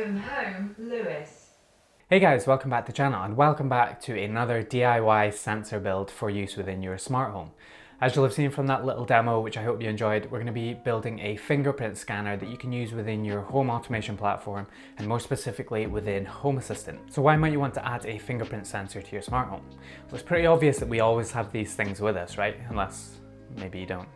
Going home, Lewis. Hey guys, welcome back to the channel and welcome back to another DIY sensor build for use within your smart home. As you'll have seen from that little demo, which I hope you enjoyed, we're going to be building a fingerprint scanner that you can use within your home automation platform and more specifically within Home Assistant. So why might you want to add a fingerprint sensor to your smart home? Well, it's pretty obvious that we always have these things with us, right? Unless maybe you don't.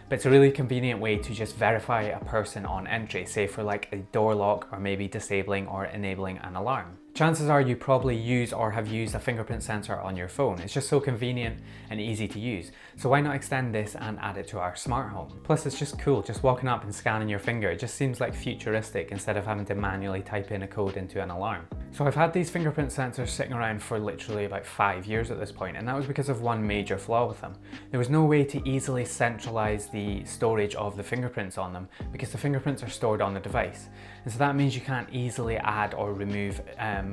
But it's a really convenient way to just verify a person on entry, say for like a door lock or maybe disabling or enabling an alarm. Chances are you probably use or have used a fingerprint sensor on your phone. It's just so convenient and easy to use. So why not extend this and add it to our smart home? Plus it's just cool, just walking up and scanning your finger. It just seems like futuristic instead of having to manually type in a code into an alarm. So I've had these fingerprint sensors sitting around for literally about 5 years at this point, and that was because of one major flaw with them. There was no way to easily centralize the storage of the fingerprints on them because the fingerprints are stored on the device. And so that means you can't easily add or remove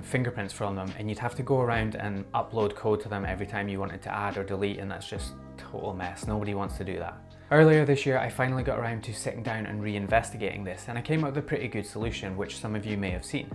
fingerprints from them, and you'd have to go around and upload code to them every time you wanted to add or delete, and that's just total mess. Nobody wants to do that. Earlier this year, I finally got around to sitting down and re-investigating this, and I came up with a pretty good solution, which some of you may have seen.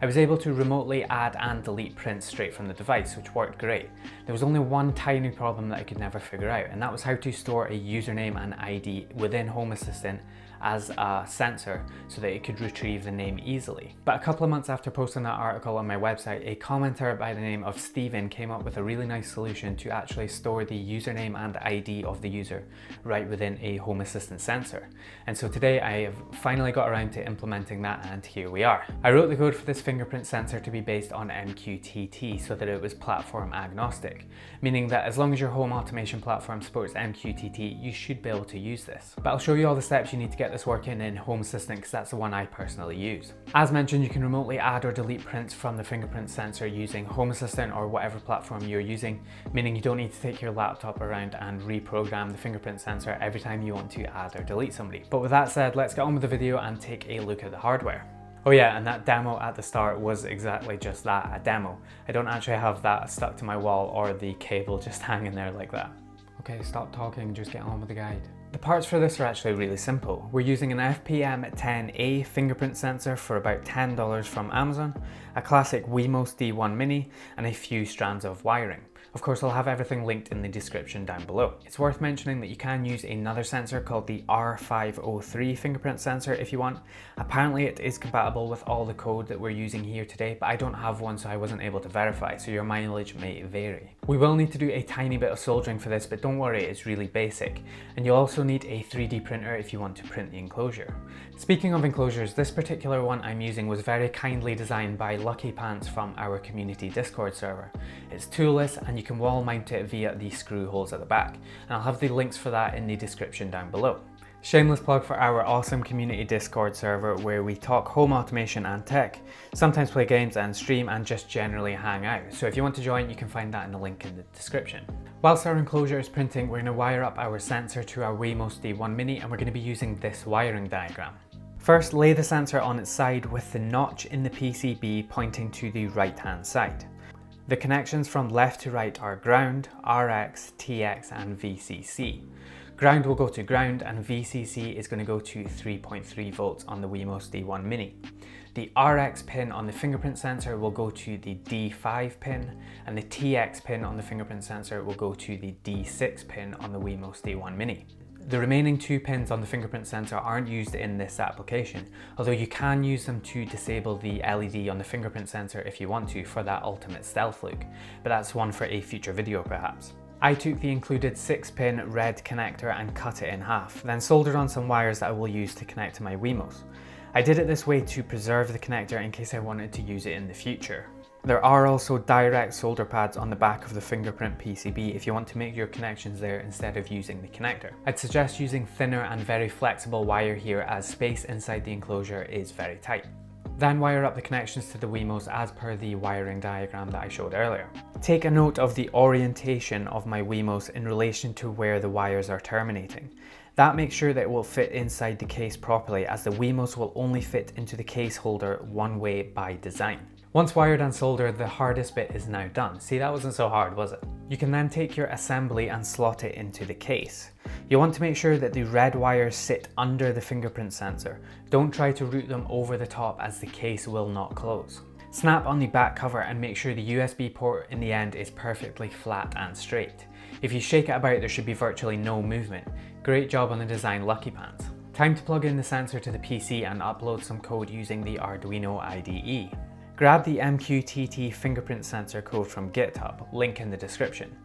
I was able to remotely add and delete prints straight from the device, which worked great. There was only one tiny problem that I could never figure out, and that was how to store a username and ID within Home Assistant as a sensor so that it could retrieve the name easily. But a couple of months after posting that article on my website, a commenter by the name of Steven came up with a really nice solution to actually store the username and ID of the user right within a Home Assistant sensor. And so today I have finally got around to implementing that, and here we are. I wrote the code for this fingerprint sensor to be based on MQTT so that it was platform agnostic, meaning that as long as your home automation platform supports MQTT, you should be able to use this. But I'll show you all the steps you need to get this working in Home Assistant because that's the one I personally use. As mentioned, you can remotely add or delete prints from the fingerprint sensor using Home Assistant or whatever platform you're using, meaning you don't need to take your laptop around and reprogram the fingerprint sensor every time you want to add or delete somebody. But with that said, let's get on with the video and take a look at the hardware. Oh yeah, and that demo at the start was exactly just that, a demo. I don't actually have that stuck to my wall or the cable just hanging there like that. Okay, stop talking, just get on with the guide. The parts for this are actually really simple. We're using an FPM10A fingerprint sensor for about $10 from Amazon, a classic Wemos D1 Mini, and a few strands of wiring. Of course, I'll have everything linked in the description down below. It's worth mentioning that you can use another sensor called the R503 fingerprint sensor if you want. Apparently it is compatible with all the code that we're using here today, but I don't have one, so I wasn't able to verify, so your mileage may vary. We will need to do a tiny bit of soldering for this, but don't worry, it's really basic. And you'll also need a 3D printer if you want to print the enclosure. Speaking of enclosures, this particular one I'm using was very kindly designed by Lucky Pants from our community Discord server. It's toolless and you can wall mount it via the screw holes at the back, and I'll have the links for that in the description down below. Shameless plug for our awesome community Discord server where we talk home automation and tech, sometimes play games and stream, and just generally hang out. So if you want to join, you can find that in the link in the description. Whilst our enclosure is printing, we're going to wire up our sensor to our Wemos D1 Mini, and we're going to be using this wiring diagram. First, lay the sensor on its side with the notch in the PCB pointing to the right hand side. The connections from left to right are ground, RX, TX and VCC. Ground will go to ground and VCC is going to go to 3.3 volts on the Wemos D1 Mini. The RX pin on the fingerprint sensor will go to the D5 pin, and the TX pin on the fingerprint sensor will go to the D6 pin on the Wemos D1 Mini. The remaining 2 pins on the fingerprint sensor aren't used in this application, although you can use them to disable the LED on the fingerprint sensor if you want to for that ultimate stealth look, but that's one for a future video perhaps. I took the included 6-pin red connector and cut it in half, then soldered on some wires that I will use to connect to my Wemos. I did it this way to preserve the connector in case I wanted to use it in the future. There are also direct solder pads on the back of the fingerprint PCB if you want to make your connections there instead of using the connector. I'd suggest using thinner and very flexible wire here as space inside the enclosure is very tight. Then wire up the connections to the Wemos as per the wiring diagram that I showed earlier. Take a note of the orientation of my Wemos in relation to where the wires are terminating. That makes sure that it will fit inside the case properly, as the Wemos will only fit into the case holder one way by design. Once wired and soldered, the hardest bit is now done. See, that wasn't so hard, was it? You can then take your assembly and slot it into the case. You want to make sure that the red wires sit under the fingerprint sensor. Don't try to route them over the top as the case will not close. Snap on the back cover and make sure the USB port in the end is perfectly flat and straight. If you shake it about, there should be virtually no movement. Great job on the design, Lucky Pants. Time to plug in the sensor to the PC and upload some code using the Arduino IDE. Grab the MQTT fingerprint sensor code from GitHub, link in the description.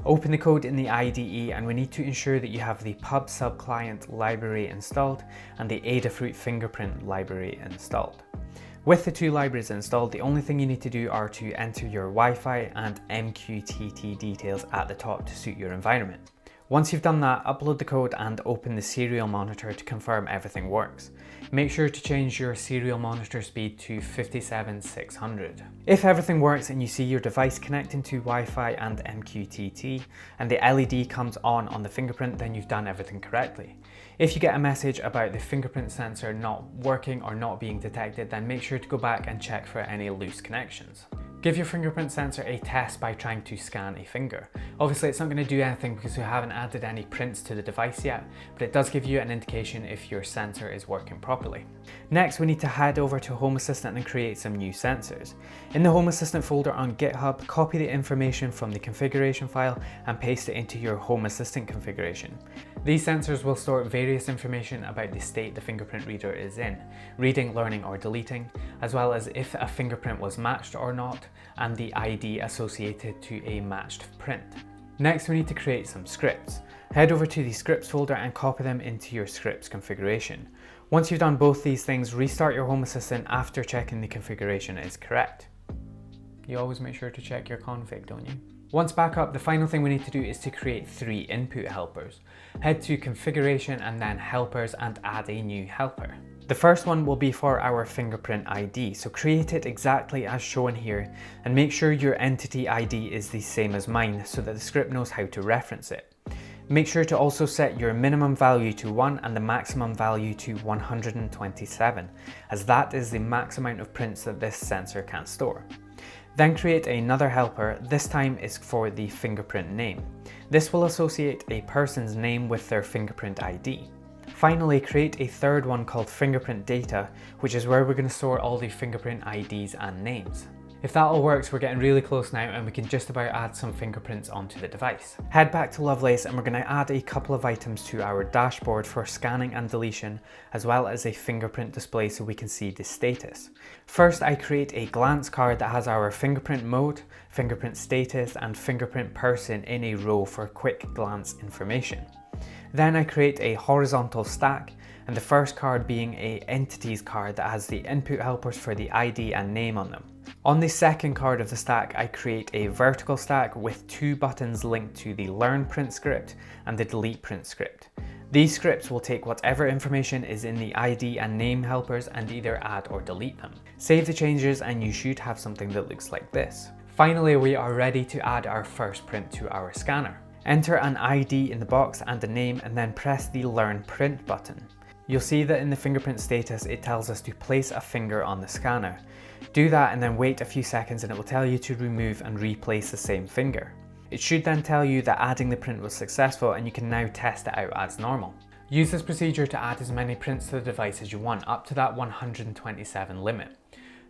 Open the code in the IDE and we need to ensure that you have the pub subclient library installed and the Adafruit fingerprint library installed. With the two libraries installed, the only thing you need to do are to enter your Wi-Fi and MQTT details at the top to suit your environment. Once you've done that, upload the code and open the serial monitor to confirm everything works. Make sure to change your serial monitor speed to 57600. If everything works and you see your device connecting to Wi-Fi and MQTT and the LED comes on the fingerprint, then you've done everything correctly. If you get a message about the fingerprint sensor not working or not being detected, then make sure to go back and check for any loose connections. Give your fingerprint sensor a test by trying to scan a finger. Obviously it's not going to do anything because we haven't added any prints to the device yet, but it does give you an indication if your sensor is working properly. Next, we need to head over to Home Assistant and create some new sensors. In the Home Assistant folder on GitHub, copy the information from the configuration file and paste it into your Home Assistant configuration. These sensors will store various information about the state the fingerprint reader is in, reading, learning or deleting, as well as if a fingerprint was matched or not, and the ID associated to a matched print. Next, we need to create some scripts. Head over to the scripts folder and copy them into your scripts configuration. Once you've done both these things, restart your Home Assistant after checking the configuration is correct. You always make sure to check your config, don't you? Once back up, the final thing we need to do is to create 3 input helpers. Head to configuration and then helpers and add a new helper. The first one will be for our fingerprint ID, so create it exactly as shown here and make sure your entity ID is the same as mine so that the script knows how to reference it. Make sure to also set your minimum value to 1 and the maximum value to 127, as that is the max amount of prints that this sensor can store. Then create another helper, this time is for the fingerprint name. This will associate a person's name with their fingerprint ID. Finally, create a third one called fingerprint data, which is where we're going to store all the fingerprint IDs and names. If that all works, we're getting really close now and we can just about add some fingerprints onto the device. Head back to Lovelace and we're going to add a couple of items to our dashboard for scanning and deletion, as well as a fingerprint display so we can see the status. First, I create a glance card that has our fingerprint mode, fingerprint status, and fingerprint person in a row for quick glance information. Then I create a horizontal stack, and the first card being a entities card that has the input helpers for the ID and name on them. On the second card of the stack, I create a vertical stack with 2 buttons linked to the learn print script and the delete print script. These scripts will take whatever information is in the ID and name helpers and either add or delete them. Save the changes and you should have something that looks like this. Finally, we are ready to add our first print to our scanner. Enter an ID in the box and a name and then press the Learn Print button. You'll see that in the fingerprint status it tells us to place a finger on the scanner. Do that and then wait a few seconds and it will tell you to remove and replace the same finger. It should then tell you that adding the print was successful and you can now test it out as normal. Use this procedure to add as many prints to the device as you want, up to that 127 limit.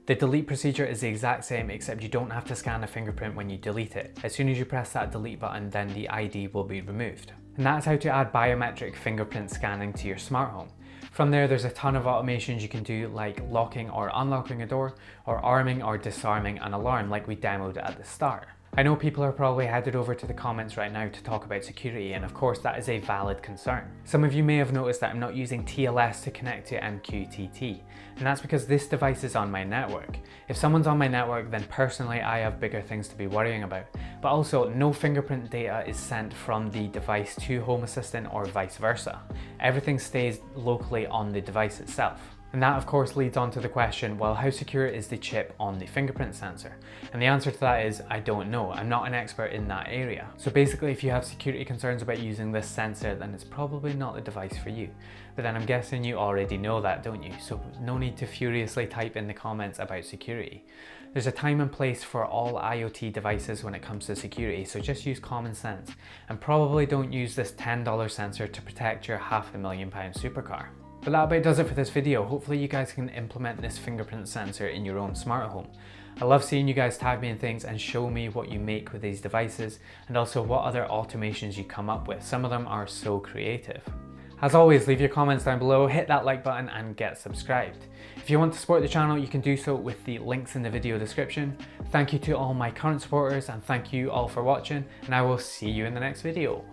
The delete procedure is the exact same, except you don't have to scan a fingerprint when you delete it. As soon as you press that delete button, then the ID will be removed. And that's how to add biometric fingerprint scanning to your smart home. From there, there's a ton of automations you can do, like locking or unlocking a door, or arming or disarming an alarm like we demoed at the start. I know people are probably headed over to the comments right now to talk about security, and of course that is a valid concern. Some of you may have noticed that I'm not using TLS to connect to MQTT, and that's because this device is on my network. If someone's on my network, then personally I have bigger things to be worrying about. But also, no fingerprint data is sent from the device to Home Assistant or vice versa. Everything stays locally on the device itself. And that of course leads on to the question, well, how secure is the chip on the fingerprint sensor? And the answer to that is, I don't know. I'm not an expert in that area. So basically, if you have security concerns about using this sensor, then it's probably not the device for you. But then I'm guessing you already know that, don't you? So no need to furiously type in the comments about security. There's a time and place for all IoT devices when it comes to security, so just use common sense. And probably don't use this $10 sensor to protect your £500,000 supercar. But that about does it for this video. Hopefully you guys can implement this fingerprint sensor in your own smart home. I love seeing you guys tag me in things and show me what you make with these devices and also what other automations you come up with. Some of them are so creative. As always, leave your comments down below, hit that like button and get subscribed. If you want to support the channel, you can do so with the links in the video description. Thank you to all my current supporters and thank you all for watching, and I will see you in the next video.